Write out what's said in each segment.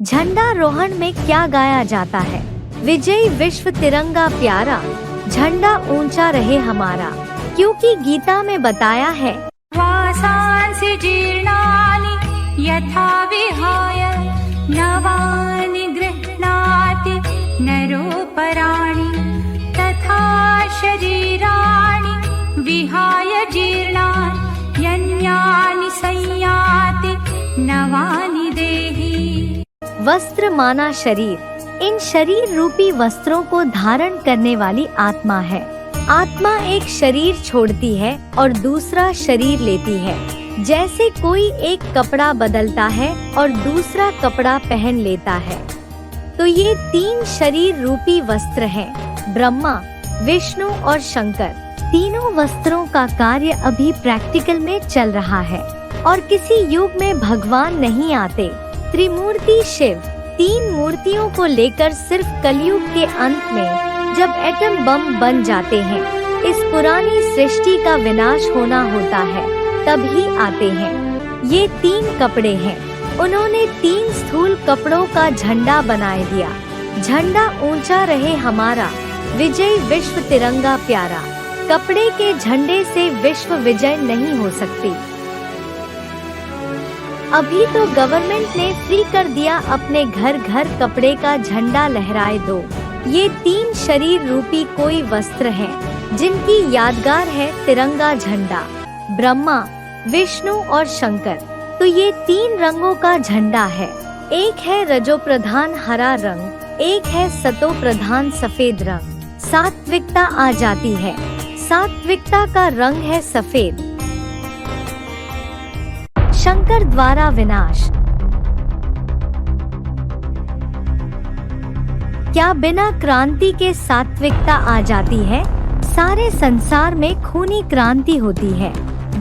झंडारोहण में क्या गाया जाता है? विजयी विश्व तिरंगा प्यारा, झंडा ऊंचा रहे हमारा। क्योंकि गीता में बताया है, वासांसि जीर्णानि यथा विहाय नवानि गृह्णाति नरोपराणि तथा शरीराणि विहाय जीर्णानि यन्यानि संयाति नवानि देहि। वस्त्र माना शरीर। इन शरीर रूपी वस्त्रों को धारण करने वाली आत्मा है। आत्मा एक शरीर छोड़ती है और दूसरा शरीर लेती है। जैसे कोई एक कपड़ा बदलता है और दूसरा कपड़ा पहन लेता है। तो ये तीन शरीर रूपी वस्त्र हैं, ब्रह्मा, विष्णु और शंकर। तीनों वस्त्रों का कार्य अभी प्रैक्टिकल में चल रहा है और किसी युग में भगवान नहीं आते। त्रिमूर्ति शिव, तीन मूर्तियों को लेकर सिर्फ कलयुग के अंत में जब एटम बम बन जाते हैं, इस पुरानी सृष्टि का विनाश होना होता है, तभी आते हैं। ये तीन कपड़े हैं। उन्होंने तीन स्थूल कपड़ों का झंडा बनाए दिया। झंडा ऊंचा रहे हमारा, विजय विश्व तिरंगा प्यारा। कपड़े के झंडे से विश्व विजय नहीं हो सकती। अभी तो गवर्नमेंट ने फ्री कर दिया, अपने घर घर कपड़े का झंडा लहराए दो। ये तीन शरीर रूपी कोई वस्त्र हैं, जिनकी यादगार है तिरंगा झंडा। ब्रह्मा, विष्णु और शंकर, तो ये तीन रंगों का झंडा है। एक है रजो प्रधान हरा रंग, एक है सतो प्रधान सफेद रंग। सात्विकता आ जाती है। सात्विकता का रंग है सफेद। शंकर द्वारा विनाश। क्या बिना क्रांति के सात्विकता आ जाती है? सारे संसार में खूनी क्रांति होती है।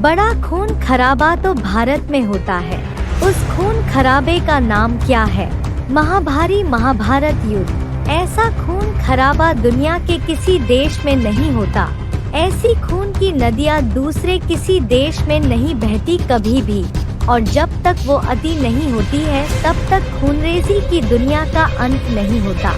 बड़ा खून खराबा तो भारत में होता है। उस खून खराबे का नाम क्या है? महाभारी महाभारत युद्ध। ऐसा खून खराबा दुनिया के किसी देश में नहीं होता। ऐसी खून की नदियाँ दूसरे किसी देश में नहीं बहती कभी भी। और जब तक वो अति नहीं होती है, तब तक खूनरेजी की दुनिया का अंत नहीं होता।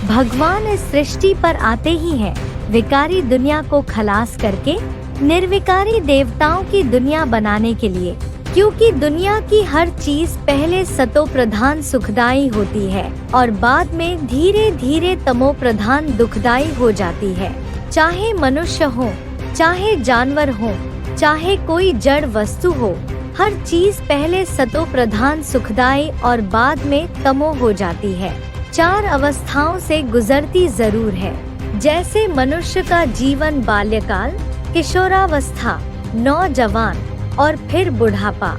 भगवान इस सृष्टि पर आते ही हैं, विकारी दुनिया को खलास करके निर्विकारी देवताओं की दुनिया बनाने के लिए। क्योंकि दुनिया की हर चीज पहले सतो प्रधान सुखदायी होती है और बाद में धीरे धीरे तमो प्रधान दुखदायी हो जाती है। चाहे मनुष्य हो, चाहे जानवर हो, चाहे कोई जड़ वस्तु हो, हर चीज पहले सतो प्रधान सुखदायी और बाद में तमो हो जाती है। चार अवस्थाओं से गुजरती जरूर है। जैसे मनुष्य का जीवन बाल्यकाल, किशोरावस्था, नौजवान और फिर बुढ़ापा।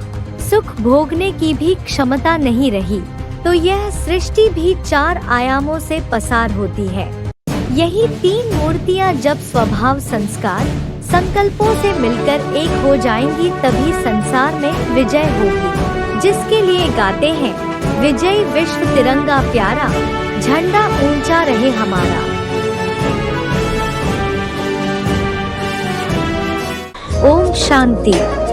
सुख भोगने की भी क्षमता नहीं रही, तो यह सृष्टि भी चार आयामों से पसार होती है। यही तीन मूर्तियाँ जब स्वभाव संस्कार संकल्पों से मिलकर एक हो जाएंगी, तभी संसार में विजय होगी। जिसके लिए गाते हैं, विजय विश्व तिरंगा प्यारा, झंडा ऊंचा रहे हमारा। ओम शांति।